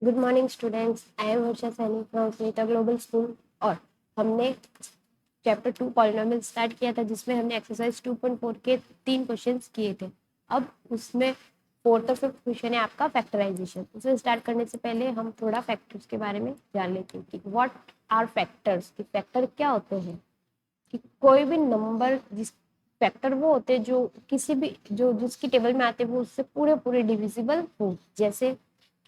Good morning students, I am Varsha Saini from Sunita global school. और हमने chapter 2 polynomial start किया था, जिसमें हमने एक्सरसाइज 2.4 के 3 क्वेश्चंस किए थे। अब उसमें फोर्थ और फिफ्थ क्वेश्चन है आपका फैक्टराइजेशन। उसे स्टार्ट करने से पहले हम थोड़ा फैक्टर्स के बारे में जान लेते हैं कि व्हाट आर फैक्टर्स, कि फैक्टर क्या होते हैं। कि कोई भी नंबर, जिस फैक्टर वो होते हैं जो किसी भी जो जिसकी टेबल में आते हैं वो उससे पूरे पूरे डिविजिबल हो। जैसे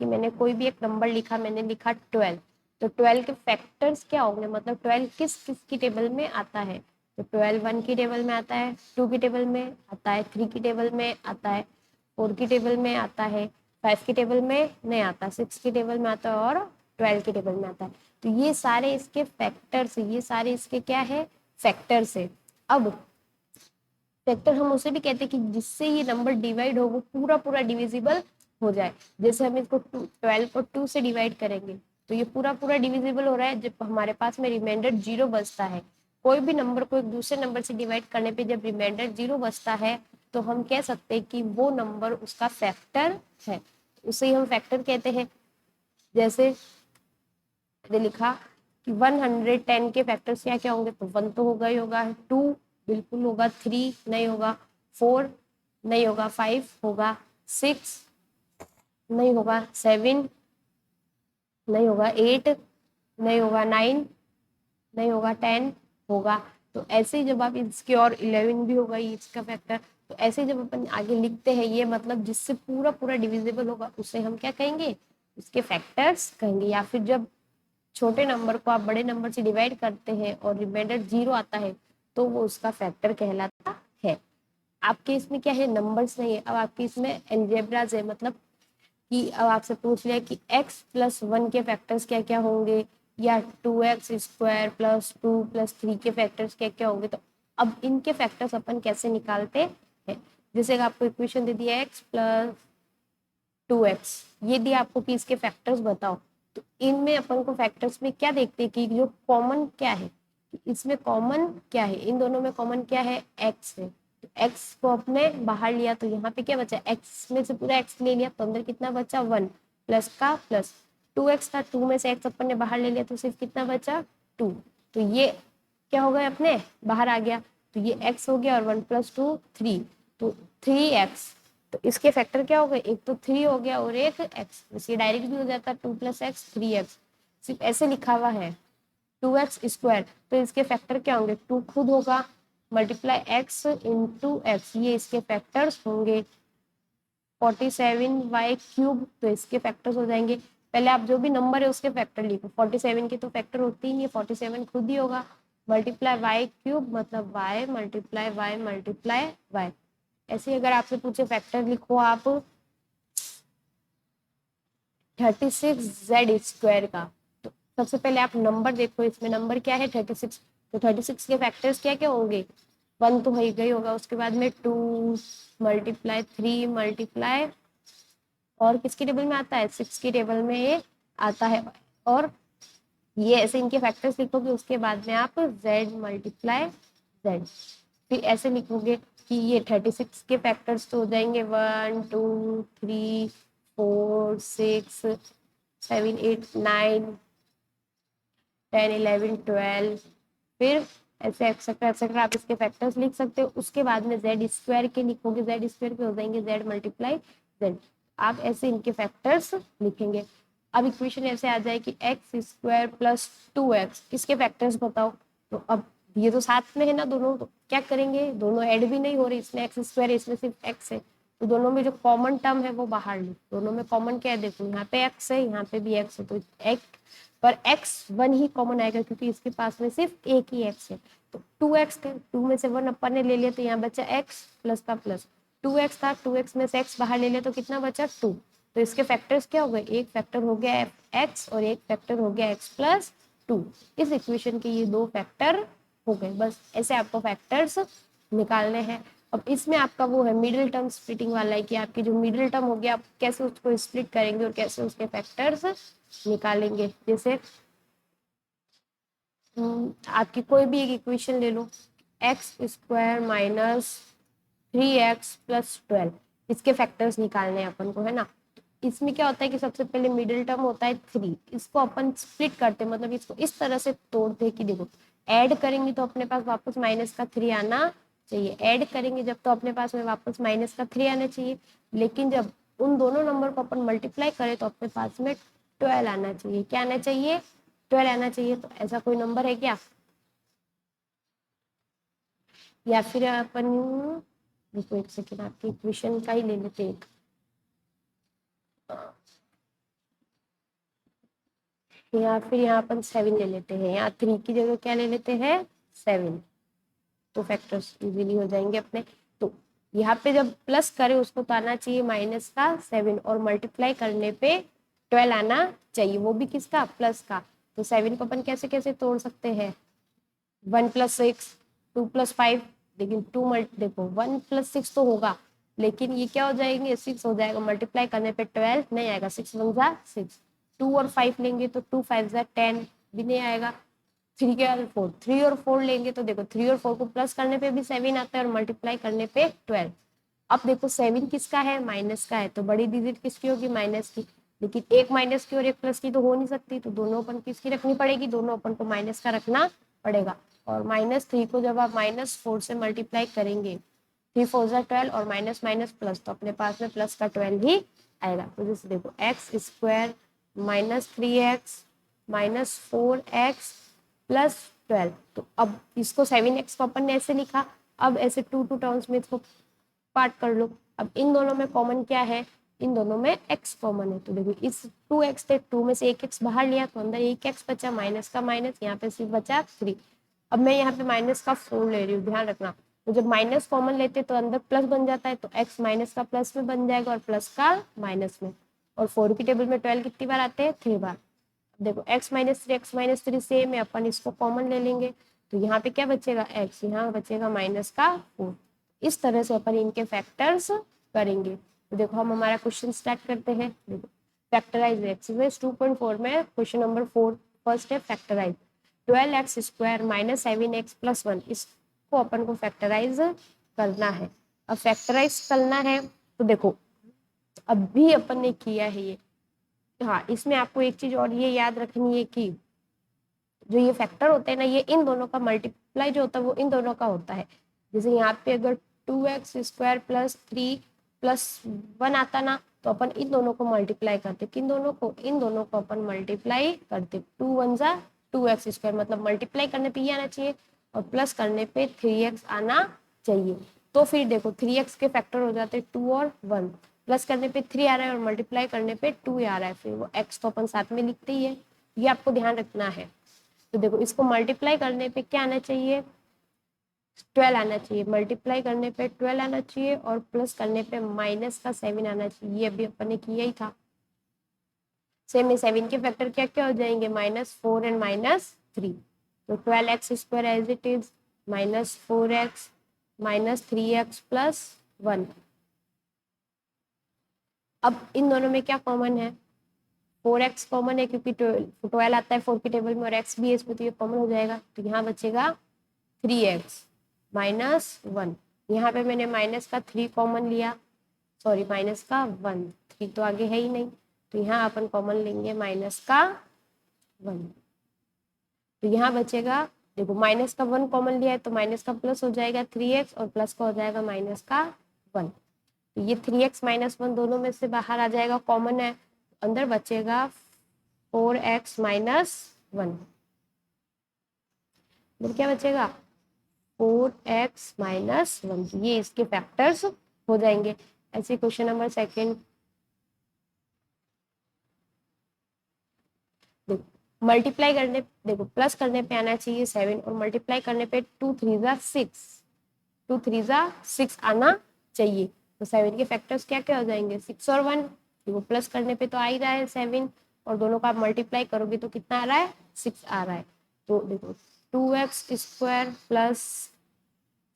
कि मैंने कोई भी एक नंबर लिखा, मैंने लिखा 12, तो 12 के फैक्टर्स क्या होंगे, मतलब 12 किस किस की टेबल में आता है। तो 12 1 की टेबल में आता है, 2 की टेबल में आता है, 3 की टेबल में आता है, 4 की टेबल में आता है, 5 की टेबल में नहीं आता, 6 की टेबल में आता है और 12 की टेबल में आता है। तो ये सारे इसके फैक्टर्स, ये सारे इसके क्या है, फैक्टर्स है। अब फैक्टर हम उसे भी कहते हैं कि जिससे ये नंबर डिवाइड हो वो पूरा पूरा डिविजिबल हो जाए। जैसे हम इसको 12 को 2 से डिवाइड करेंगे तो ये पूरा पूरा डिविजिबल हो रहा है। जब हमारे पास में रिमाइंडर 0 बचता है, कोई भी नंबर को एक दूसरे नंबर से डिवाइड करने पे जब रिमाइंडर 0 बचता है तो हम कह सकते हैं कि वो नंबर उसका फैक्टर है, उसे ही हम फैक्टर कहते हैं। जैसे मैंने लिखा कि 110 के फैक्टर्स क्या क्या होंगे, तो 1 तो होगा ही होगा, 2 बिल्कुल होगा, 3 नहीं होगा, 4 नहीं होगा, 5 होगा, 6 नहीं होगा, 7 नहीं होगा, 8 नहीं होगा, 9 नहीं होगा, 10 होगा। तो ऐसे ही जब आप इसके और 11 भी होगा ये इसका फैक्टर। तो ऐसे जब अपन आगे लिखते हैं, ये मतलब जिससे पूरा पूरा डिविजिबल होगा उसे हम क्या कहेंगे, उसके फैक्टर्स कहेंगे। या फिर जब छोटे नंबर को आप बड़े नंबर से डिवाइड करते हैं और रिमाइंडर 0 आता है तो वो उसका फैक्टर कहलाता है। आपके इसमें क्या है, नंबर्स नहीं है, अब आपके इसमें एल्जेब्राज है। मतलब कि अब आपसे पूछ लिया कि x प्लस 1 के फैक्टर्स क्या क्या होंगे, या 2x स्क्वायर प्लस 2 प्लस 3 के फैक्टर्स क्या क्या होंगे। तो अब इनके फैक्टर्स अपन कैसे निकालते हैं। जैसे आपको इक्वेशन दे दिया x प्लस 2x, ये दिया आपको कि इसके फैक्टर्स बताओ। तो इनमें अपन को फैक्टर्स में क्या देखते हैं कि जो कॉमन क्या है, इसमें कॉमन क्या है, इन दोनों में कॉमन क्या है, x है। तो x को अपने बाहर लिया तो यहाँ पे क्या बचा, x में से पूरा x ले लिया तो अंदर कितना बचा, 1 प्लस का प्लस 2x था, 2 में से x अपन ने बाहर ले लिया तो सिर्फ कितना बचा, 2। तो ये क्या हो गया, अपने बाहर आ गया। तो ये x हो गया और 1 प्लस 2 3, तो 3x। तो इसके फैक्टर क्या हो गए, एक तो 3 हो गया और एक x, बस ये डायरेक्ट भी हो जाता है 2 प्लस एक्स 3x। सिर्फ ऐसे लिखा हुआ है 2x स्क्वायर, तो इसके फैक्टर क्या होंगे, 2 खुद होगा मल्टीप्लाई x इंटू एक्स, ये इसके फैक्टर्स होंगे। 47y क्यूब, तो इसके फैक्टर्स हो जाएंगे। पहले आप जो भी नंबर है उसके फैक्टर लिखो, 47 के तो फैक्टर होते ही नहीं है, 47 खुद ही होगा। मल्टीप्लाई y क्यूब मतलब y multiply y multiply y। ऐसे अगर आपसे पूछे फैक्टर लिखो आप 36z स्क्वायर का, तो सबसे पहले आप नंबर देखो, इसमें नंबर क्या है 36। तो 36 के फैक्टर्स क्या क्या होंगे, 1 तो ही गई होगा, उसके बाद में 2 मल्टीप्लाई 3 मल्टीप्लाई, और किसकी टेबल में आता है, 6 की टेबल में ये आता है। और ये ऐसे इनके फैक्टर्स लिखोगे, उसके बाद में आप z मल्टीप्लाई z, फिर ऐसे लिखोगे कि ये 36 के फैक्टर्स तो हो जाएंगे 1 2 3 4 6 7 8 9 10 11 12, फिर ऐसे एक्सेट्रा एक्सेट्रा आप इसके फैक्टर्स लिख सकते हो। उसके बाद में जेड स्क्वायर के लिखोगे, जेड स्क्वायर के हो जाएंगे जेड मल्टीप्लाई जेड। आप ऐसे इनके फैक्टर्स लिखेंगे। अब इक्वेशन ऐसे आ जाए कि एक्स स्क्वायर प्लस 2x, इसके फैक्टर्स बताओ। तो अब ये तो साथ में है ना दोनों, तो क्या करेंगे, दोनों ऐड भी नहीं हो रही, इसमें एक्स स्क्वायर है, इसमें सिर्फ एक्स है। तो दोनों में जो कॉमन टर्म है वो बाहर लो, दोनों में कॉमन क्या है देखो, यहाँ पे एक्स है, यहाँ पे भी एक्स है, तो एक्स पर एक्स 1 ही कॉमन आएगा क्योंकि इसके पास में सिर्फ एक ही एक्स है। तो 2x का 2 में से 1 अपन ने ले लिया तो यहाँ बचा x प्लस का प्लस, 2x था, 2x में से x बाहर ले लिया तो कितना बचा 2। तो इसके फैक्टर्स क्या हो गए, एक फैक्टर हो गया x और एक फैक्टर हो गया x प्लस 2। इस इक्वेशन के ये दो फैक्टर हो गए। बस ऐसे आपको फैक्टर्स निकालने हैं। अब इसमें आपका वो है मिडिल टर्म स्प्लिटिंग वाला है कि आपकी जो मिडिल टर्म हो गया आप कैसे उसको स्प्लिट करेंगे और कैसे उसके फैक्टर्स निकालेंगे। जैसे आपकी कोई भी एक इक्वेशन ले लो, x square minus 3x plus 12, इसके फैक्टर्स निकालने हैं अपन को, है ना। इसमें क्या होता है कि सबसे पहले मिडिल टर्म होता है 3, इसको अपन स्प्लिट करते हैं, मतलब इसको इस तरह से तोड़ते हैं कि देखो ऐड करेंगे तो अपने पास वापस माइनस का 3 आना चाहिए, ऐड करेंगे जब तो अपने पास में वापस माइनस का 3 आना चाहिए, लेकिन जब उन दोनों नंबर को अपन मल्टीप्लाई करें तो अपने पास में 12 आना चाहिए। क्या आना चाहिए? 12 आना चाहिए। तो ऐसा कोई नंबर है क्या? या फिर अपन देखो एक सेकेंड, आपकी इक्वेशन का ही ले लेते हैं। या फिर यहाँ अपन 7 ले लेते हैं, यहाँ 3 की जगह क्या ले लेते हैं? 7। तो फैक्टर्स इजीली हो जाएंगे अपने। तो यहाँ पे जब प्लस करें उसको तो आना चाहिए माइनस का 7, और मल्टीप्लाई करने पे 12 आना चाहिए, वो भी किसका? प्लस का। तो 7 को अपन कैसे कैसे तोड़ सकते हैं? 1 + 6, 2 + 5, लेकिन देखो 1 + 6 तो होगा, लेकिन ये क्या हो जाएंगे? 6 हो जाएगा, मल्टीप्लाई करने पे 12 नहीं आएगा, 6 × 1 = 6। 2 और 5 लेंगे तो 2 × 5 = 10 भी नहीं आएगा। 3 के और 4, 3 और 4 लेंगे तो देखो 3 और 4 को प्लस करने पे भी 7 आता है और मल्टीप्लाई करने पे 12। अब देखो 7 किसका है? माइनस का है, तो बड़ी डिजिट किसकी होगी? माइनस की। लेकिन एक माइनस की और एक प्लस की तो हो नहीं सकती, तो दोनों अपन किसकी रखनी पड़ेगी? दोनों अपन को माइनस का रखना पड़ेगा। और -3 को जब आप -4 से मल्टीप्लाई करेंगे, 3 × 4 = 12 और माइनस माइनस प्लस, तो अपने पास में प्लस का 12 ही आएगा। तो जैसे देखो x² - 3x - 4x + 12। तो अब इसको 7x को अपन ने ऐसे लिखा, अब ऐसे 2 टर्म्स में इसको पार्ट कर लो। अब इन दोनों में कॉमन क्या है? इन दोनों में x कॉमन है, तो देखो इस 2x थे, 2 में से एक x बाहर लिया तो अंदर एक x बचा, माइनस का माइनस, यहाँ पे सिर्फ बचा 3। अब मैं यहाँ पे माइनस का 4 ले रही हूँ, ध्यान रखना। तो जब माइनस कॉमन लेते तो अंदर प्लस बन जाता है, तो x माइनस का प्लस में बन जाएगा और प्लस का माइनस में। और 4 की टेबल में 12 कितनी बार आते हैं? 3 बार। देखो x - 3 x - 3 सेम है, अपन इसको कॉमन ले लेंगे, तो यहाँ पे क्या बचेगा? x, यहाँ बचेगा -4। इस तरह से अपन इनके फैक्टर्स करेंगे। तो देखो हम हमारा क्वेश्चन स्टार्ट करते हैं। देखो फैक्टराइज एक्सरसाइज 2.4 में क्वेश्चन नंबर 4 फर्स्ट है फैक्टराइज। 12x² - 7x + 1, इसको अपन को फैक्टराइज करना है। अब फैक्टराइज करना है तो देखो अभी अपन ने किया है ये। हाँ, इसमें आपको एक चीज और ये याद रखनी है कि जो ये फैक्टर होते हैं ना, ये इन दोनों का मल्टीप्लाई जो होता है वो इन दोनों का होता है। जैसे यहाँ पे अगर 2x² + 3 + 1 आता ना, तो अपन इन दोनों को मल्टीप्लाई करते। किन दोनों को? इन दोनों को अपन मल्टीप्लाई करते। 2 × 1 = 2x², मतलब मल्टीप्लाई करने पे ये आना चाहिए और प्लस करने पे 3x आना चाहिए। तो फिर देखो 3x के फैक्टर हो जाते 2 और 1, प्लस करने पे 3 आ रहा है और मल्टीप्लाई करने पे 2 आ रहा है, फिर वो x तो अपन साथ में लिखते ही है, ये आपको ध्यान रखना है। तो देखो इसको मल्टीप्लाई करने पे क्या आना चाहिए? 12 आना चाहिए, मल्टीप्लाई करने पे 12 आना चाहिए और प्लस करने पे माइनस का 7 आना चाहिए, ये अभी अपन ने किया ही था। सेम में 7 के फैक्टर क्या क्या हो जाएंगे? -4 एंड -3। तो 12x² as it is, -4x -3x + 1। अब इन दोनों में क्या कॉमन है? 4x कॉमन है, क्योंकि 12 आता है 4 की टेबल में और x भी है इसमें, तो ये कॉमन हो जाएगा। तो यहाँ बचेगा 3x - 1। यहाँ पे मैंने माइनस का 3 कॉमन लिया, सॉरी माइनस का 1, 3 तो आगे है ही नहीं, तो यहाँ अपन कॉमन लेंगे माइनस का 1। तो यहाँ बचेगा, देखो माइनस का 1 कॉमन लिया है तो माइनस का प्लस हो जाएगा 3x और प्लस का हो जाएगा माइनस का 1। तो ये 3x - 1 दोनों में से बाहर आ जाएगा, कॉमन है, अंदर बचेगा 4x - 1। फिर क्या बचेगा? 4x - 1। ये इसके फैक्टर्स हो जाएंगे। ऐसे क्वेश्चन नंबर सेकंड, देखो मल्टीप्लाई करने, देखो प्लस करने पे आना चाहिए 7 और मल्टीप्लाई करने पे 2 × 3 = 6, 2 × 3 = 6 आना चाहिए। तो 7 के फैक्टर्स क्या क्या हो जाएंगे? 6 और 1। देखो प्लस करने पे तो आ ही रहा है 7, और दोनों का आप मल्टीप्लाई करोगे तो कितना आ रहा है? 6 आ रहा है। तो देखो 2x² +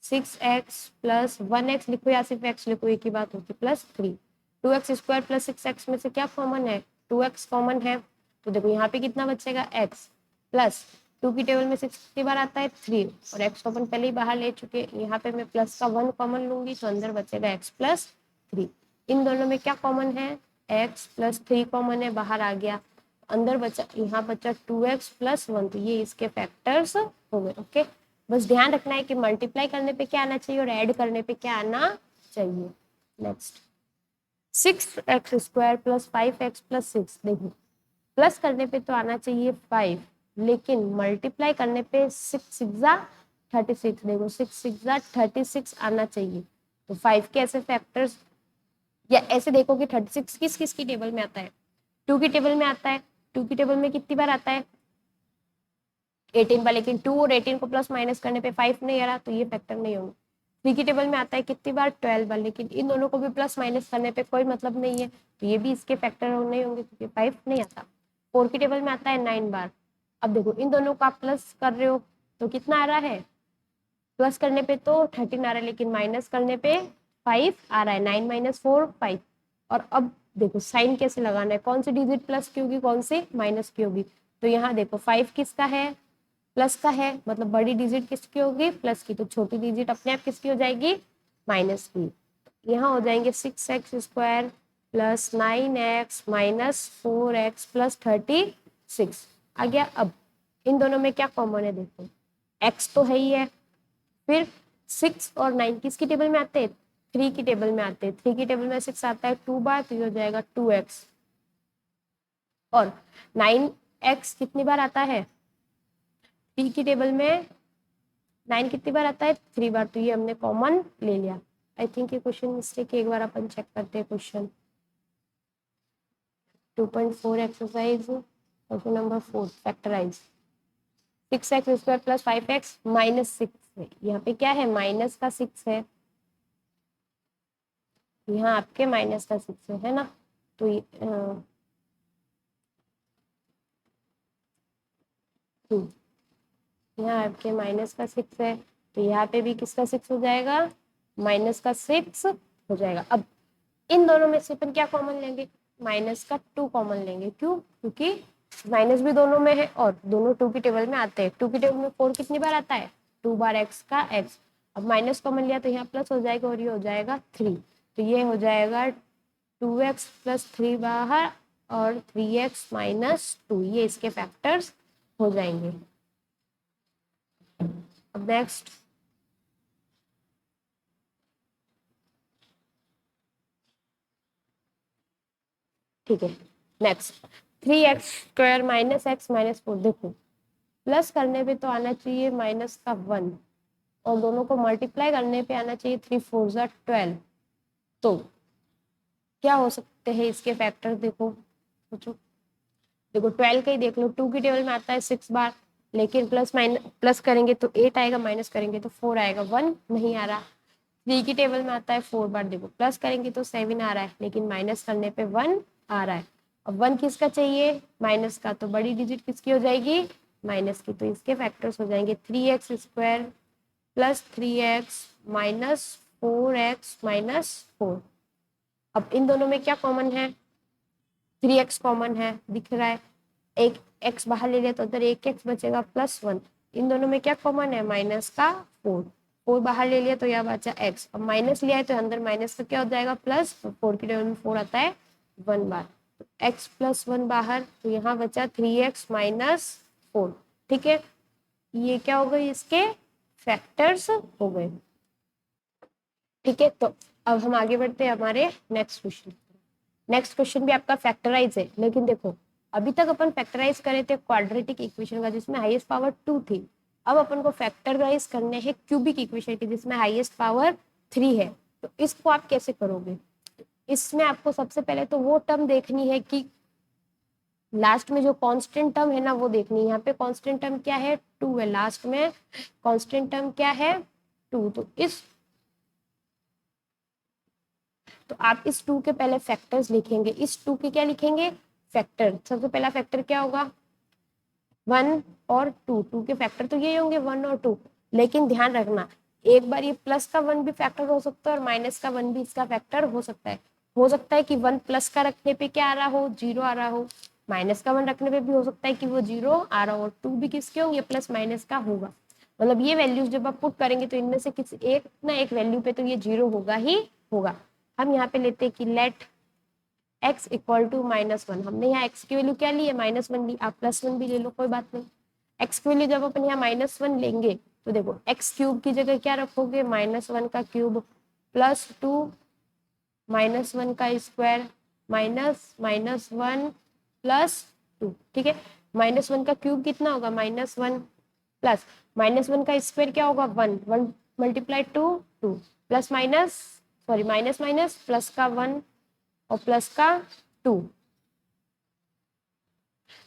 6x + 1x लिखो या सिर्फ x लिखो, एक ही बात होती, +3। 2x² + 6x में से क्या कॉमन है? 2x कॉमन है, तो देखो यहाँ पे कितना बचेगा? x प्लस 2 की टेबल में 6 कितनी बार आता है? 3, और x को अपन पहले ही बाहर ले चुके, यहाँ पे मैं प्लस का 1 कॉमन लूंगी तो अंदर बचेगा x + 3। इन दोनों में क्या कॉमन है? एक्स प्लस 3 कॉमन है, बाहर आ गया, अंदर बचा, यहाँ बचा 2x प्लस 1, तो ये इसके फैक्टर्स हो गए। ओके, बस ध्यान रखना है कि मल्टीप्लाई करने पे क्या आना चाहिए और ऐड करने पे क्या आना चाहिए। Next 6x² plus 5x plus 6, देखो प्लस करने पे तो आना चाहिए 5, लेकिन मल्टीप्लाई करने पे 6 6 36, देखो 6 6 36 आना चाहिए। तो 5 के ऐसे फैक्टर्स, या ऐसे देखो कि 36 किस किस की टेबल में आता है, 2 की टेबल में आता है। 2 की टेबल में कितनी बार आता है, 18 बार, लेकिन 2 और 18 को प्लस माइनस करने पे 5 नहीं आ रहा, तो ये फैक्टर नहीं होंगे। 3 की टेबल में आता है कितनी बार, 12 बार, लेकिन इन दोनों को भी प्लस माइनस करने पे कोई मतलब नहीं है, तो ये भी इसके फैक्टर नहीं होंगे क्योंकि 5 नहीं आता। 4 की टेबल में आता है 9 बार। अब देखो इन दोनों को आप प्लस कर रहे हो तो कितना आ रहा है, प्लस करने पे तो 13 आ रहा है, लेकिन माइनस करने पे 5 आ रहा है, 9 माइनस 4 5। और अब देखो साइन कैसे लगाना है, कौन सी डिजिट प्लस की होगी, कौन सी माइनस की होगी। तो यहाँ देखो 5 किसका है, प्लस का है, मतलब बड़ी डिजिट किसकी होगी, प्लस की, तो छोटी डिजिट अपने आप किसकी हो जाएगी, माइनस की। यहाँ हो जाएंगे 6x² plus 9x minus 4x plus 36 आ गया। अब इन दोनों में क्या कॉमन है, देखो x तो है ही है, फिर 6 और 9 किसकी टेबल में आते हैं, 3 की टेबल में आते हैं। 3 की टेबल में 6 आता है 2 बार, तो ये हो जाएगा 2x, और 9x कितनी बार आता है, 3 की टेबल में 9 कितनी बार आता है, 3 बार, तो ये हमने कॉमन ले लिया। आई थिंक ये क्वेश्चन मिस्टेक है, एक बार अपन चेक करते हैं question 2.4 exercise question number 4, factorise 6x² plus 5x minus 6 है, यहाँ पे क्या है, माइनस का 6 है, यहाँ आपके माइनस का 6 है ना, तो यहाँ आपके माइनस का 6 है, तो यहाँ पे भी किसका 6 हो जाएगा, माइनस का 6 हो जाएगा। अब इन दोनों में से अपन क्या कॉमन लेंगे, माइनस का 2 कॉमन लेंगे, क्यों, क्योंकि माइनस भी दोनों में है और दोनों 2 की टेबल में आते हैं। 2 की टेबल में 4 कितनी बार आता है, 2 बार x का x। अब माइनस कॉमन लिया तो यहाँ प्लस हो जाएगा और ये हो जाएगा 3, तो ये हो जाएगा 2x प्लस 3 बाहर और 3x माइनस 2, ये इसके फैक्टर्स हो जाएंगे। अब नेक्स्ट ठीक है, next 3x² minus x minus 4, देखो प्लस करने पे तो आना चाहिए माइनस का 1 और दोनों को मल्टीप्लाई करने पे आना चाहिए 3 4 जा 12। तो क्या हो सकते हैं इसके फैक्टर, देखो सोचो, देखो 12 का ही देख लो, 2 की टेबल में आता है 6 बार, लेकिन प्लस करेंगे तो 8 आएगा, माइनस करेंगे तो 4 आएगा, 1 नहीं आ रहा। 3 की टेबल में आता है 4 बार, देखो प्लस करेंगे तो 7 आ रहा है, लेकिन माइनस करने पे 1 आ रहा है। अब 1 किसका चाहिए, माइनस का, तो बड़ी डिजिट किसकी हो जाएगी, माइनस की, तो इसके फैक्टर्स हो जाएंगे 3x² plus 3x minus 4x minus 4। अब इन दोनों में क्या कॉमन है, 3x कॉमन है, दिख रहा है, एक x बाहर ले लिया तो उधर एक x बचेगा प्लस 1। इन दोनों में क्या कॉमन है, माइनस का 4, 4 बाहर ले लिया तो यह बचा x, अब माइनस लिया है तो अंदर माइनस का क्या हो जाएगा, प्लस, 4 की टेबल में 4 आता है 1 बार, तो x प्लस 1 बाहर, तो यहाँ बचा 3x माइनस 4। ठीक है, ये क्या हो गए, इसके फैक्टर्स हो गए। ठीक है, तो अब हम आगे बढ़ते हैं हमारे नेक्स्ट क्वेश्चन। नेक्स्ट क्वेश्चन भी आपका फैक्टराइज है, लेकिन देखो अभी तक अपन फैक्टराइज करे थे क्वाड्रेटिक इक्वेशन का जिसमें हाईएस्ट पावर 2 थी, अब अपन को फैक्टराइज करने हैं क्यूबिक इक्वेशन की जिसमें हाईएस्ट पावर 3 है। तो इसको आप कैसे करोगे, इसमें आपको सबसे पहले तो वो टर्म देखनी है कि लास्ट में जो कांस्टेंट टर्म है ना वो देखनी है। यहाँ पे कांस्टेंट टर्म क्या है, 2 है, लास्ट में कांस्टेंट टर्म क्या है, 2। तो आप इस 2 के पहले फैक्टर्स लिखेंगे, इस 2 के क्या लिखेंगे, फैक्टर। सबसे पहला फैक्टर क्या होगा, 1 और 2, 2 के फैक्टर तो ये होंगे 1 और 2, लेकिन ध्यान रखना एक बार ये प्लस का 1 भी फैक्टर हो सकता है और माइनस का 1 भी इसका फैक्टर हो सकता है। हो सकता है कि 1 प्लस का रखने पे क्या आ रहा हो, 0 आ रहा हो, माइनस का 1 रखने पे भी हो सकता है कि वो 0 आ रहा हो, और 2 भी किसके होंगे, प्लस माइनस का होगा। मतलब ये वैल्यूज जब आप पुट करेंगे तो इनमें से किसी एक ना एक वैल्यू पे तो ये 0 होगा ही होगा। हम यहाँ पे लेते हैं कि लेट x इक्वल टू -1। हमने यहाँ x की वैल्यू क्या ली है, -1 ली, आप +1 भी ले लो, कोई बात नहीं। x की वैल्यू जब अपन यहाँ -1 लेंगे तो देखो x क्यूब की जगह क्या रखोगे, -1 का क्यूब +2 -1 का स्क्वायर -1 +2, ठीक है। -1 का क्यूब कितना होगा, -1 प्लस -1 का स्क्वायर क्या होगा, 1 1 multiply 2 2 plus minus sorry minus minus plus का 1 और प्लस का 2,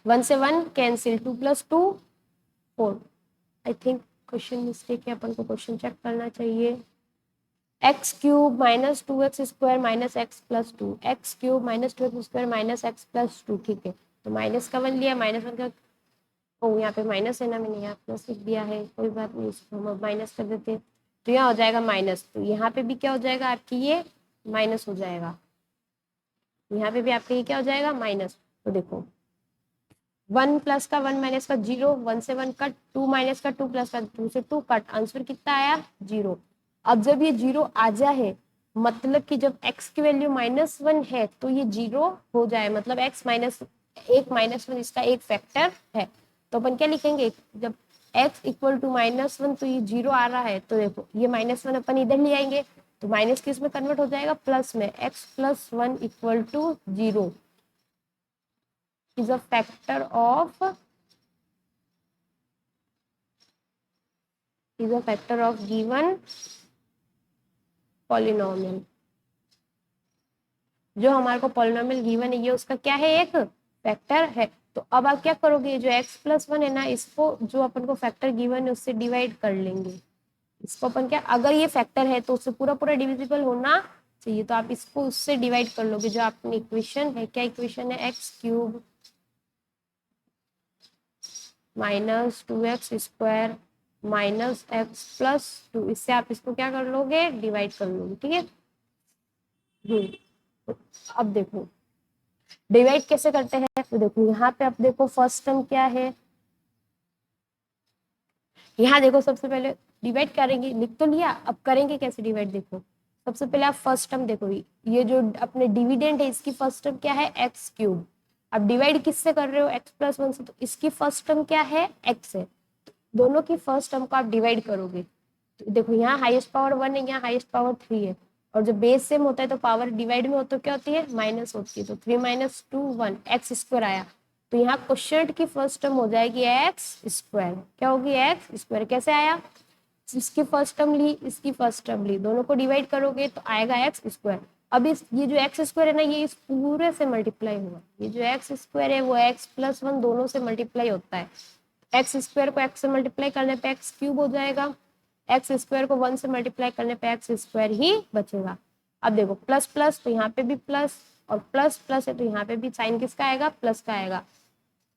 1 से 1 cancel, 2 + 2 4। I think question mistake है, अपन को क्वेश्चन चेक करना चाहिए। X cube -2x² -x+2, x cube -2x² -x+2, ठीक है। तो माइनस का 1 लिया, -1 का ओ यहाँ पे माइनस है ना, मैंने यहाँ प्लस लिख दिया है, कोई बात नहीं, इसको हम माइनस कर देते हैं। तो यहाँ हो जाएगा माइनस, तो यहाँ पे भी क्या हो जाएगा आपकी, ये माइनस हो जाएगा, यहाँ पे भी आपका ये क्या हो जाएगा, माइनस। तो देखो 1 प्लस का 1 माइनस का 0, 1 से 1 कट, 2 माइनस का 2 प्लस का 2 से 2 कट, आंसर कितना आया, 0। अब जब ये 0 आ जाए, मतलब कि जब x की वैल्यू -1 है तो ये 0 हो जाए, मतलब x -1 इसका एक फैक्टर है। तो अपन क्या लिखेंगे, जब x इक्वल टू -1 तो ये 0 आ रहा है, तो देखो ये -1 अपन इधर ले आएंगे तो माइनस किस में कन्वर्ट हो जाएगा, प्लस में, x + 1 equal to 0 is a factor of given polynomial। जो हमारे को पॉलिनोमियल गिवन है ये उसका क्या है, एक फैक्टर है। तो अब आप क्या करोगे, जो x + 1 है ना, इसको जो अपन को फैक्टर गिवन है उससे डिवाइड कर लेंगे। इसको अपन क्या, अगर ये फैक्टर है तो उससे पूरा पूरा डिविजिबल होना चाहिए, तो आप इसको उससे डिवाइड कर लोगे। जो आपकी इक्वेशन है, क्या इक्वेशन है, x³ -2x² -x+2, इससे आप इसको क्या कर लोगे, डिवाइड कर लोगे, ठीक है। अब देखो डिवाइड कैसे करते हैं, तो देखो यहाँ पे अब देखो फर्स्ट टर्म क्या है, यहाँ देखो सबसे पहले डिवाइड करेंगे, लिख तो लिया, अब करेंगे कैसे डिवाइड, देखो सबसे पहले आप फर्स्ट टर्म देखो, ये जो अपने डिविडेंड है इसकी फर्स्ट टर्म क्या है, x³। अब डिवाइड किससे कर रहे हो, x + 1 से, तो इसकी फर्स्ट टर्म क्या है, x है। दोनों की फर्स्ट टर्म को आप डिवाइड करोगे, तो देखो यहाँ हाईएस्ट पावर 1 है, यहाँ हाईएस्ट पावर 3 है, और जब बेस सेम होता है तो पावर डिवाइड में हो तो क्या होती है, माइनस होती है। तो 3 - 2 1 x² आया, तो यहाँ क्वेश्चन की फर्स्ट टर्म हो जाएगी x², क्या होगी, x²। कैसे आया, इसकी फर्स्ट टर्म ली, इसकी फर्स्ट टर्म ली, दोनों को डिवाइड करोगे तो आएगा x²। अब इस ये जो x² है ना, ये इस पूरे से मल्टीप्लाई हुआ, ये जो x² है वो x + 1 दोनों से मल्टीप्लाई होता है। x² को x से मल्टीप्लाई करने पे x³ हो जाएगा, x² को 1 से मल्टीप्लाई करने पे x² ही बचेगा। अब देखो प्लस प्लस, तो यहाँ पे भी प्लस, और प्लस प्लस है तो यहाँ पे भी साइन किसका आएगा, प्लस का आएगा।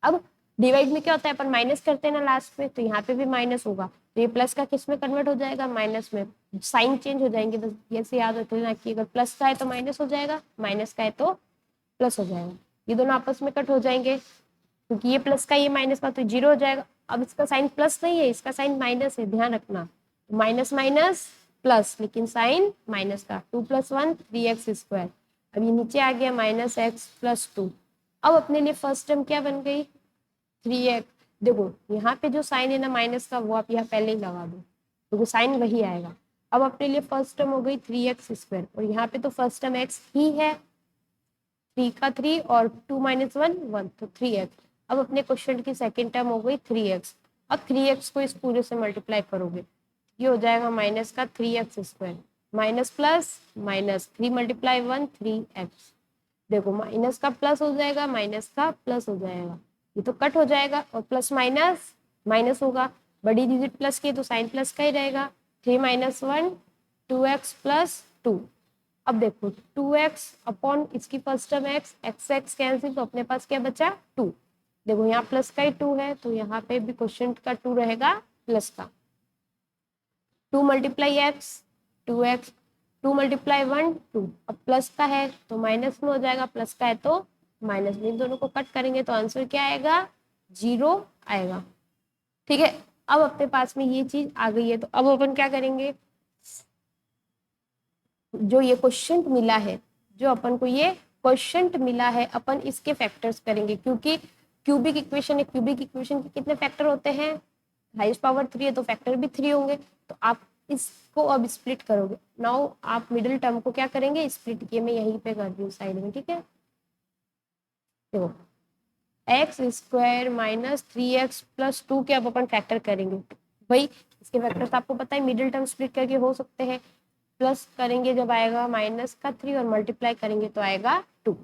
अब डिवाइड में क्या होता है, अपन माइनस करते हैं ना लास्ट में, तो यहाँ पे भी माइनस होगा, तो ये प्लस का किस में कन्वर्ट हो जाएगा, माइनस में। साइन चेंज हो जाएंगे, बस ये से याद रख लेना कि अगर प्लस का है तो माइनस हो जाएगा, माइनस का है तो प्लस हो जाएगा। ये दोनों आपस में कट हो जाएंगे, क्योंकि ये प्लस का ये माइनस का, तो 0 हो जाएगा। अब इसका साइन प्लस नहीं है, इसका साइन माइनस है, ध्यान रखना, माइनस माइनस प्लस, लेकिन साइन माइनस का। 2 + 1 3x², अब ये नीचे आ गया -x+2। अब अपने लिए फर्स्ट टर्म क्या बन गई, 3x। देखो यहाँ पे जो साइन है ना माइनस का, वो आप यहाँ पहले ही लगा दो, तो साइन वही आएगा। अब अपने लिए फर्स्ट टर्म हो गई 3x², और यहाँ पे तो फर्स्ट टर्म x ही है, 3 का 3 और 2 - 1 1, तो 3x। अब अपने क्वेश्चन की सेकेंड टर्म हो गई 3x। अब 3x को इस पूरे से मल्टीप्लाई करोगे, ये हो जाएगा माइनस का 3x², minus plus minus, 3 × 1 3x। देखो माइनस का प्लस हो जाएगा, माइनस का प्लस हो जाएगा, ये तो कट हो जाएगा, और प्लस माइनस माइनस होगा, बड़ी डिजिट प्लस की तो साइन प्लस का ही रहेगा। 3 - 1 2x + 2। अब देखो 2x अपॉन इसकी फर्स्ट टर्म x कैंसिल, तो अपने पास क्या बचा, 2। देखो यहाँ प्लस का ही 2 है, तो यहाँ पे भी क्वेश्चन का 2 रहेगा प्लस का। 2 × x 2x, 2 × 1 2। अब प्लस का है तो माइनस में हो जाएगा, प्लस का है तो माइनस में, इन दोनों को कट करेंगे तो आंसर क्या आएगा, 0 आएगा, ठीक है। अब अपने पास में ये चीज आ गई है, तो अब अपन क्या करेंगे, जो ये क्वेश्चन मिला है, जो अपन को ये क्वेश्चन मिला है, अपन इसके फैक्टर्स करेंगे, क्योंकि क्यूबिक इक्वेशन है, क्यूबिक इक्वेशन के कितने फैक्टर होते हैं, हाईएस्ट पावर 3 है तो फैक्टर भी 3 होंगे। तो आप इसको अब स्प्लिट करोगे। नाउ आप मिडिल टर्म को क्या करेंगे, स्प्लिट किए, मैं यहीं पे कर रही हूँ साइड में, ठीक है। देखो एक्स स्क्वायर माइनस 3x+2 के अब अपन फैक्टर करेंगे। भाई इसके फैक्टर्स आपको पता है, मिडिल टर्म स्प्लिट करके हो सकते हैं। प्लस करेंगे जब आएगा माइनस का 3 और मल्टीप्लाई करेंगे तो आएगा 2।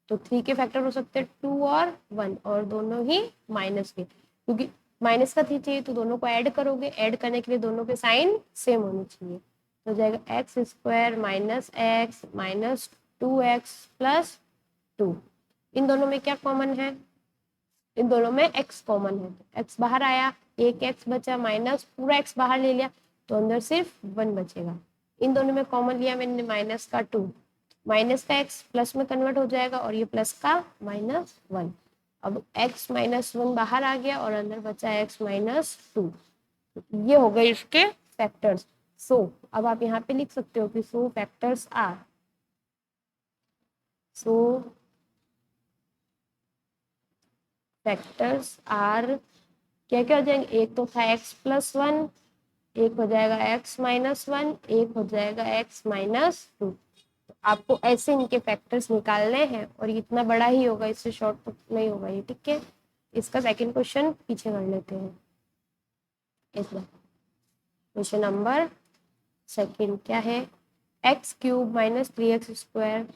तो 3 के फैक्टर हो सकते हैं 2 और 1, और दोनों ही माइनस के, क्योंकि माइनस का 3 चाहिए तो दोनों को ऐड करोगे, ऐड करने के लिए दोनों के साइन सेम होने चाहिए। तो हो जाएगा x square minus x minus 2x+2। इन दोनों में क्या कॉमन है, इन दोनों में x कॉमन है, तो x बाहर आया, एक x बचा, माइनस पूरा x बाहर ले लिया तो अंदर सिर्फ 1 बचेगा। इन दोनों में कॉमन लिया मैंने माइनस का 2, माइनस का x प्लस में कन्वर्ट हो जाएगा और ये प्लस का -1। अब x -1 बाहर आ गया और अंदर बचा x-2। ये हो गए इसके फैक्टर्स। सो अब आप यहाँ पे लिख सकते हो कि so factors are, so factors are क्या क्या हो जाएंगे, एक तो था x+1, एक हो जाएगा x-1, एक हो जाएगा x-2। तो आपको ऐसे इनके फैक्टर्स निकालने हैं और इतना बड़ा ही होगा, इससे शॉर्ट तो नहीं होगा ये, ठीक है। इसका सेकंड क्वेश्चन पीछे कर लेते हैं। इसमें क्वेश्चन नंबर सेकंड क्या है, x³ minus 3x²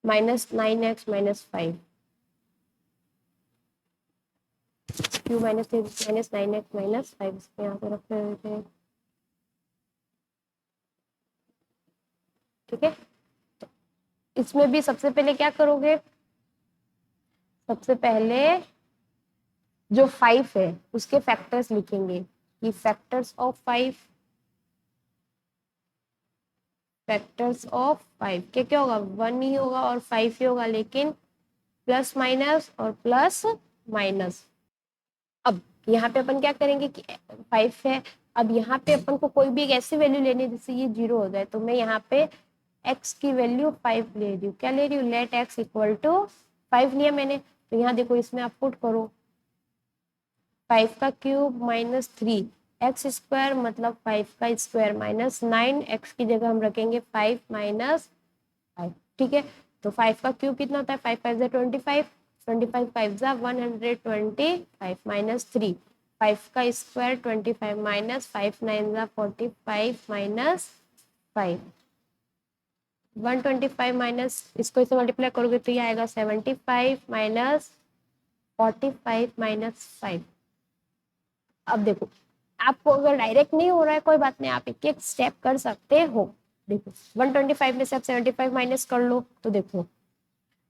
minus 9x minus 5, Q minus 3 minus 9x minus 5, इसको यहाँ पे रख देते हैं, ठीक है। तो इसमें भी सबसे पहले क्या करोगे, सबसे पहले जो 5 है उसके फैक्टर्स लिखेंगे कि फैक्टर्स ऑफ 5, फैक्टर्स ऑफ 5 क्या क्या होगा, 1 ही होगा और 5 ही होगा, लेकिन प्लस माइनस और प्लस माइनस। अब यहाँ पे अपन क्या करेंगे कि 5 है, अब यहाँ पे अपन को कोई भी एक ऐसी वैल्यू लेनी है जिससे ये 0 हो जाए, तो मैं यहाँ पे x की वैल्यू 5 ले रही हूँ। क्या ले रही हूँ, लेट x इक्वल टू 5 लिया मैंने। तो यहाँ देखो इसमें आप पुट करो 5 का क्यूब माइनस 3 x² मतलब 5 का स्क्वायर माइनस 9, x की जगह हम रखेंगे 5 माइनस 5, ठीक है। तो 5 का क्यूब कितना होता है, 5 5 जा 25, 25 5 जा 125 माइनस 3, 5 का स्क्वायर 25 माइनस 5 9 जा 45 माइनस 5, 125 माइनस इसको इसे मल्टीप्लाई करोगे तो ये आएगा 75 माइनस 45 माइनस 5। अब देखो आपको अगर डायरेक्ट नहीं हो रहा है कोई बात नहीं, आप एक एक स्टेप कर सकते हो। देखो 125 में से आप 75 माइनस कर लो तो देखो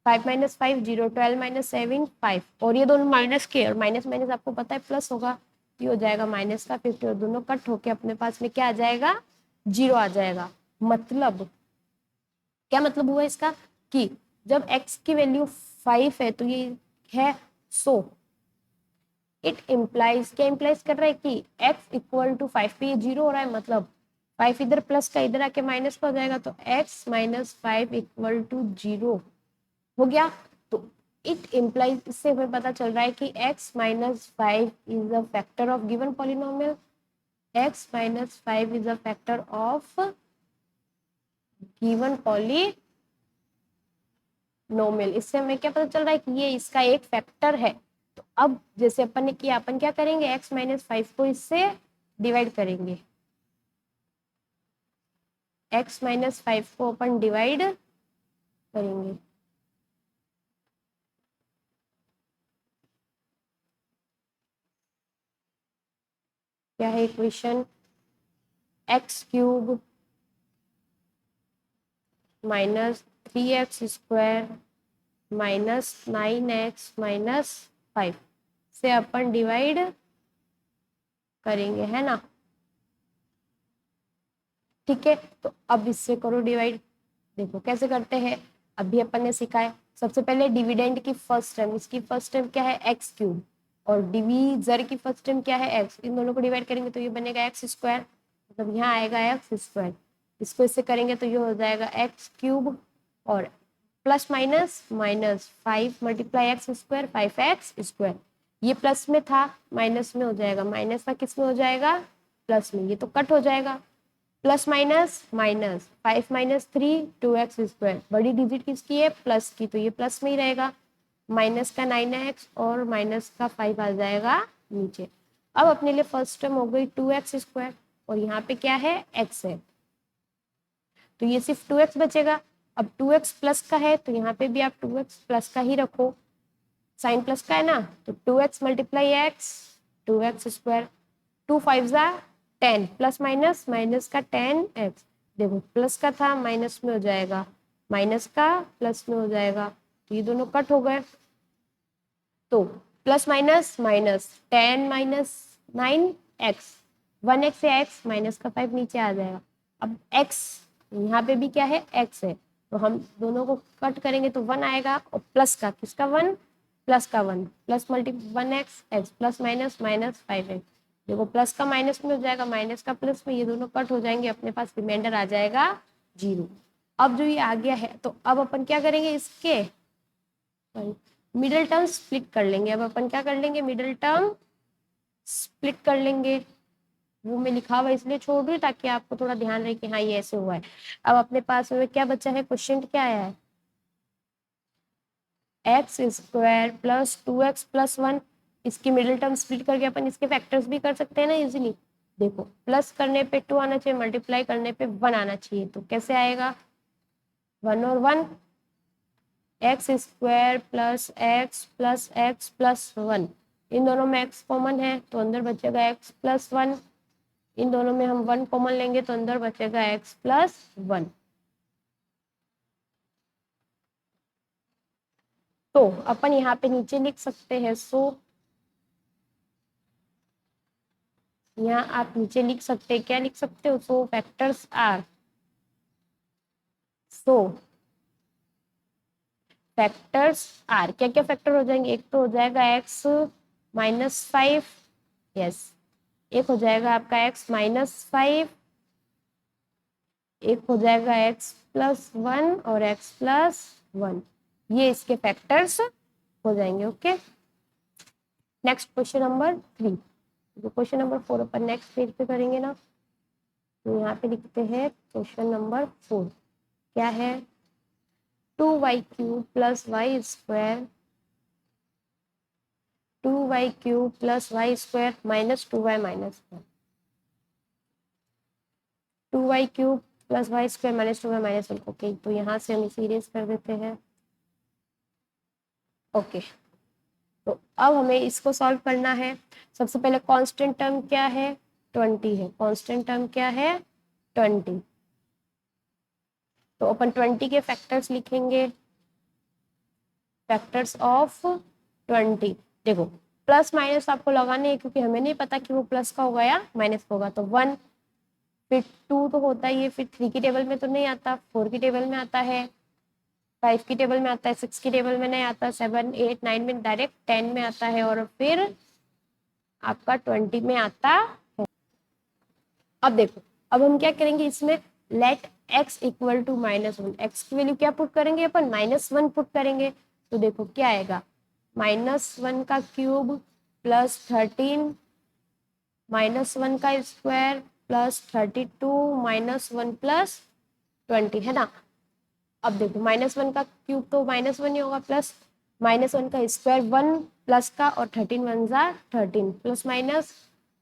5 माइनस 5 0, 12 माइनस 7 5, और ये दोनों माइनस के, और माइनस माइनस आपको पता है प्लस होगा, ये हो जाएगा माइनस का 50 और दोनों कट होके अपने पास में क्या आ जाएगा, 0 आ जाएगा। मतलब क्या मतलब हुआ इसका कि जब x की वैल्यू 5 है तो ये है, सो इट इम्प्लाइज, क्या इम्प्लाइज कर रहा है कि x इक्वल टू 5 पे ये 0 हो रहा है, मतलब 5 इधर प्लस का इधर आके माइनस का हो जाएगा, तो x माइनस 5 इक्वल टू 0 हो गया। तो इट इम्प्लाइज, इससे हमें पता चल रहा है कि x minus 5 is a factor of given polynomial, x minus 5 is a factor of given polynomial. इससे हमें क्या पता चल रहा है कि ये इसका एक फैक्टर है। तो अब जैसे अपन ने किया, अपन क्या करेंगे, x माइनस 5 को इससे डिवाइड करेंगे, x माइनस 5 को अपन डिवाइड करेंगे, क्या है equation, x³ minus 3x² minus 9x minus 5 से अपन डिवाइड करेंगे, है ना, ठीक है। तो अब इससे करो डिवाइड, देखो कैसे करते हैं, अभी अपन ने सीखा है। सबसे पहले डिविडेंड की फर्स्ट टर्म, इसकी फर्स्ट टर्म क्या है, x³ और डिवीजर की फर्स्ट टर्म क्या है एक्स, इन दोनों को डिवाइड करेंगे तो ये बनेगा एक्स स्क्वायर, मतलब यहाँ आएगा एक्स स्क्वायर, इसको इससे करेंगे तो ये हो जाएगा एक्स क्यूब, और plus minus minus 5 × x², 5x², ये प्लस में था माइनस में हो जाएगा, माइनस का किस में हो जाएगा, प्लस में, ये तो कट हो जाएगा, प्लस माइनस माइनस 5 - 3 2x², बड़ी डिजिट किसकी है, प्लस की, तो ये प्लस में ही रहेगा, माइनस का 9x और माइनस का 5 आ जाएगा नीचे। अब अपने लिए फर्स्ट टर्म हो गई 2x² और यहाँ पे क्या है, x है, तो ये सिर्फ 2x बचेगा। अब 2x प्लस का है तो यहाँ पे भी आप 2x प्लस का ही रखो, साइन प्लस का है ना, तो 2x × x 2x², 2 5 ज़ा 10, प्लस माइनस माइनस का 10x, देखो प्लस का था माइनस में हो जाएगा, माइनस का प्लस में हो जाएगा, तो ये दोनों कट हो गए, तो plus minus minus 10 - 9x, 1x से x माइनस का 5 नीचे आ जाएगा। अब x यहाँ पे भी क्या है, x है, तो हम दोनों को कट करेंगे तो 1 आएगा, और प्लस का किसका 1, प्लस का 1, plus multi 1x x plus minus minus 5x, देखो प्लस का माइनस में हो जाएगा, माइनस का प्लस में, ये दोनों कट हो जाएंगे, अपने पास रिमाइंडर आ जाएगा 0। अब जो ये आ गया है तो अब अपन क्या करेंगे, इसके मिडिल टर्म स्प्लिट कर लेंगे। अब अपन क्या कर लेंगे, मिडिल टर्म स्प्लिट कर लेंगे, वो मैं लिखा हुआ इसलिए छोड़ रही हूँ ताकि आपको थोड़ा ध्यान रहे कि हाँ ये ऐसे हुआ है। अब अपने पास में क्या बचा है, क्वेश्चन क्या आया है, x² + 2x + 1, इसकी मिडिल टर्म स्प्लिट करके अपन इसके फैक्टर्स भी कर सकते हैं ना इजीली। देखो प्लस करने पे 2 आना चाहिए, मल्टीप्लाई करने पे 1 आना चाहिए, तो कैसे आएगा, 1 और 1, x² + x + x + 1, इन दोनों में x कॉमन है तो अंदर बचेगा x + 1, इन दोनों में हम 1 कॉमन लेंगे तो अंदर बचेगा x + 1। तो अपन यहाँ पे नीचे लिख सकते हैं, सो यहाँ आप नीचे लिख सकते हैं, क्या लिख सकते हो, so factors are, so factors are, क्या क्या फैक्टर हो जाएंगे, एक तो हो जाएगा x - 5, यस, एक हो जाएगा आपका x - 5, एक हो जाएगा x + 1 और x + 1, ये इसके फैक्टर्स हो जाएंगे। ओके, नेक्स्ट क्वेश्चन नंबर 3, जो क्वेश्चन नंबर 4 अपन नेक्स्ट पेज पे करेंगे ना, तो यहाँ पे लिखते हैं क्वेश्चन नंबर 4 क्या है, 2y³ + y² 2y³ + y² - 2y - 1, 2y³ + y² - 2y - 1। Okay, तो यहाँ से हम इसे इरेज कर देते हैं। ओके, तो अब हमें इसको सॉल्व करना है। सबसे पहले कांस्टेंट टर्म क्या है, 20 है, कांस्टेंट टर्म क्या है, 20, तो अपन 20 के फैक्टर्स लिखेंगे, फैक्टर्स ऑफ 20, देखो प्लस माइनस आपको लगाने हैं क्योंकि हमें नहीं पता कि वो प्लस का होगा या माइनस का होगा, तो 1, फिर 2 तो होता ही है, फिर 3 की टेबल में तो नहीं आता, 4 की टेबल में आता है, 5 की टेबल में आता है, 6 की टेबल में नहीं आता, 7 8 9 में डायरेक्ट 10 में आता है, और फिर आपका 20 में आता है। अब देखो, अब हम क्या करेंगे इसमें, लेट x = -1, x की वैल्यू क्या पुट करेंगे अपन, -1 पुट करेंगे, तो देखो क्या आएगा, -1 का क्यूब + 13 -1 का स्क्वायर +32 -1 + 20 है ना। अब देखो -1 का क्यूब तो -1 ही होगा, प्लस -1 का स्क्वायर 1 प्लस का, और 13 1 ज़ा 13, प्लस माइनस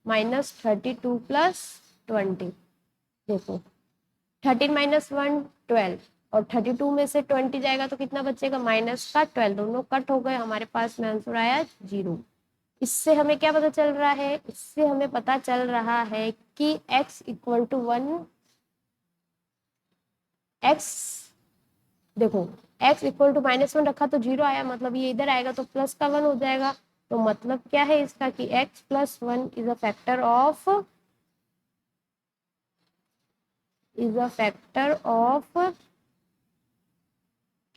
-32 + 20, देखो 13 - 1 12, और 32 में से 20 जाएगा तो कितना बचेगा, माइनस का 12, दोनों कट हो गए, हमारे पास में आंसर आया 0। इससे हमें क्या पता चल रहा है, इससे हमें पता चल रहा है कि x = 1, x, देखो x = -1 रखा तो 0 आया, मतलब ये इधर आएगा तो प्लस का 1 हो जाएगा, तो मतलब क्या है इसका कि x + 1 is a factor of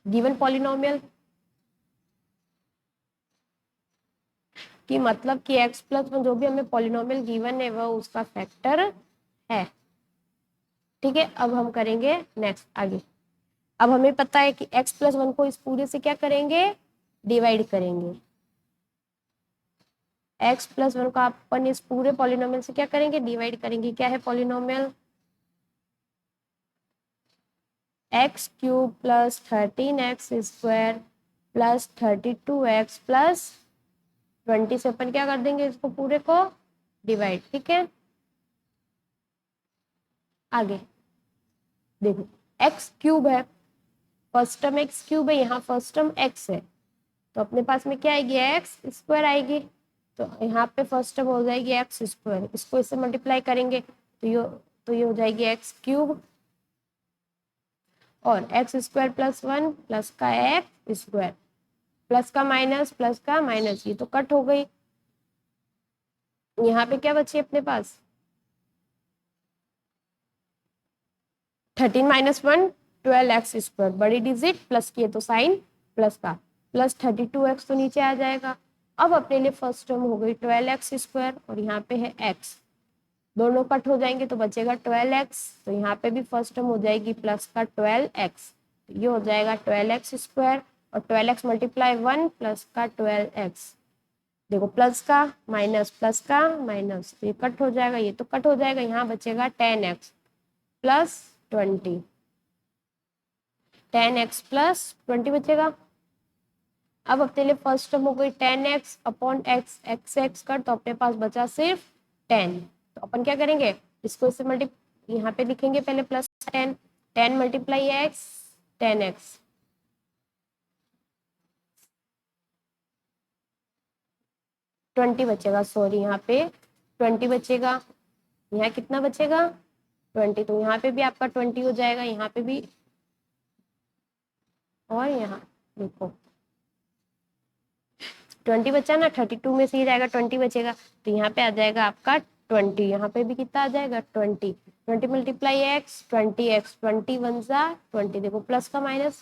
given polynomial. कि मतलब कि x प्लस वन जो भी हमें पॉलिनोमियल गिवन है वह उसका फैक्टर है। ठीक है, अब हम करेंगे नेक्स्ट आगे। अब हमें पता है कि x प्लस वन को इस पूरे से क्या करेंगे, डिवाइड करेंगे। x प्लस वन को अपन इस पूरे पॉलिनोमियल से क्या करेंगे, डिवाइड करेंगे। क्या है polynomial, x cube plus 13x square plus 32x plus 20 से अपन क्या कर देंगे, इसको पूरे को डिवाइड। ठीक है, आगे देखो x क्यूब है, फर्स्ट टर्म x क्यूब है, यहाँ फर्स्ट टर्म x है, तो अपने पास में क्या आएगी, एक्स स्क्वायर आएगी। तो यहाँ पे फर्स्ट टर्म हो जाएगी एक्स स्क्वायर, इसको इससे मल्टीप्लाई करेंगे तो ये हो जाएगी एक्स क्यूब, और x square plus one plus का एक्स स्क्वायर प्लस का माइनस, ये तो कट हो गई। यहाँ पे क्या बची अपने पास, 13 माइनस वन 12x स्क्वायर, बड़ी डिजिट प्लस किए तो साइन प्लस का, प्लस 32x तो नीचे आ जाएगा। अब अपने लिए फर्स्ट टर्म हो गई 12x स्क्वायर, और यहाँ पे है x, दोनों कट हो जाएंगे तो बचेगा 12x, तो यहाँ पे भी फर्स्ट टर्म हो जाएगी प्लस का 12x, ये हो जाएगा 12x स्क्वायर, और 12x मल्टीप्लाई 1 प्लस का 12x, देखो प्लस का माइनस, तो ये कट हो जाएगा, ये तो कट हो जाएगा, यहाँ बचेगा 10x प्लस 20, 10x प्लस 20 बचेगा। अब अपने लिए फर्स्ट टर्म हो गई 10x अपॉन x, x कर, तो अपने पास बचा सिर्फ 10, तो अपन क्या करेंगे, इसको इससे यहाँ पे लिखेंगे पहले plus 10, 10 multiply x 10x, twenty बचेगा, सॉरी यहाँ पे 20 बचेगा, यहाँ कितना बचेगा 20, तो यहाँ पे भी आपका 20 हो जाएगा, यहाँ पे भी, और यहाँ देखो 20 बचा ना, 32 में से ही जाएगा 20 बचेगा, तो यहाँ पे आ जाएगा आपका 20, यहाँ पे भी कितना आ जाएगा 20, 20 मल्टीप्लाई एक्स 20x, 20 वन जा 20, देखो प्लस का माइनस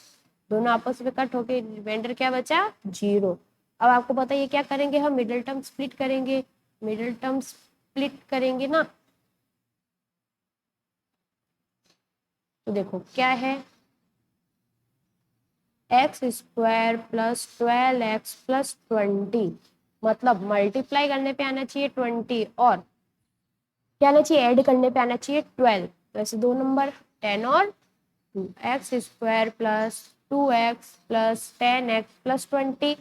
दोनों आपस में कट होके रिमाइंडर क्या बचा 0। अब आपको पता है ये क्या करेंगे, हम मिडिल टर्म स्प्लिट करेंगे, मिडिल टर्म स्प्लिट करेंगे ना, तो देखो क्या है, x square plus 12x plus 20, मतलब मल्टीप्लाई करने पे आना चाहिए 20, और क्या आना चाहिए, ऐड करने पे आना चाहिए 12, तो ऐसे दो नंबर 10 और 2, x square plus 2x plus 10x plus 20,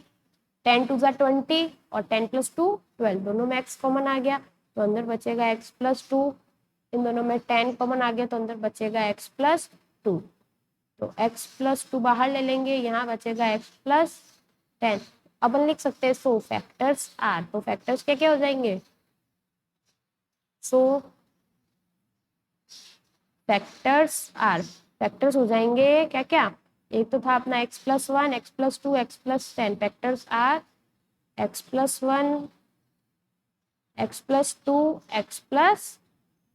10 टू ज़ा 20 और 10 प्लस 2 12, दोनों में x कॉमन आ गया तो अंदर बचेगा x प्लस 2, इन दोनों में 10 कॉमन आ गया तो अंदर बचेगा x प्लस 2, तो x प्लस 2 बाहर ले लेंगे, यहाँ बचेगा x प्लस 10। अपन लिख सकते हैं सो फैक्टर्स आर, तो फैक्टर्स क्या क्या हो जाएंगे, सो फैक्टर्स आर, फैक्टर्स हो जाएंगे क्या क्या, एक तो था अपना x plus one, x plus two, x plus 10, factors are x plus one, x plus two, x plus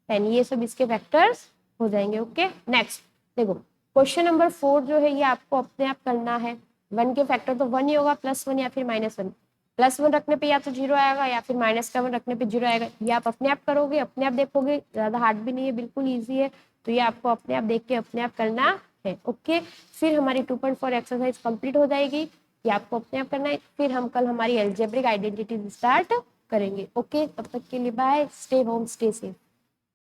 10, ये सब इसके फैक्टर्स हो जाएंगे। ओके, नेक्स्ट देखो क्वेश्चन नंबर 4 जो है ये आपको अपने आप करना है, 1 के फैक्टर तो 1 ही होगा, प्लस 1 या फिर माइनस 1, प्लस 1 रखने पे या तो 0 आएगा या फिर माइनस का 1 रखने पे 0 आएगा, ये आप अपने आप करोगे, अपने आप देखोगे, ज्यादा हार्ड भी नहीं है, बिल्कुल ईजी है, तो ये आपको अपने आप देख के अपने आप करना है। ओके, फिर हमारी 2.4 एक्सरसाइज कंप्लीट हो जाएगी, ये आपको अपने आप करना है, फिर हम कल हमारी अलजेब्रिक आइडेंटिटी स्टार्ट करेंगे। ओके, तब तक के लिए bye, stay home stay safe.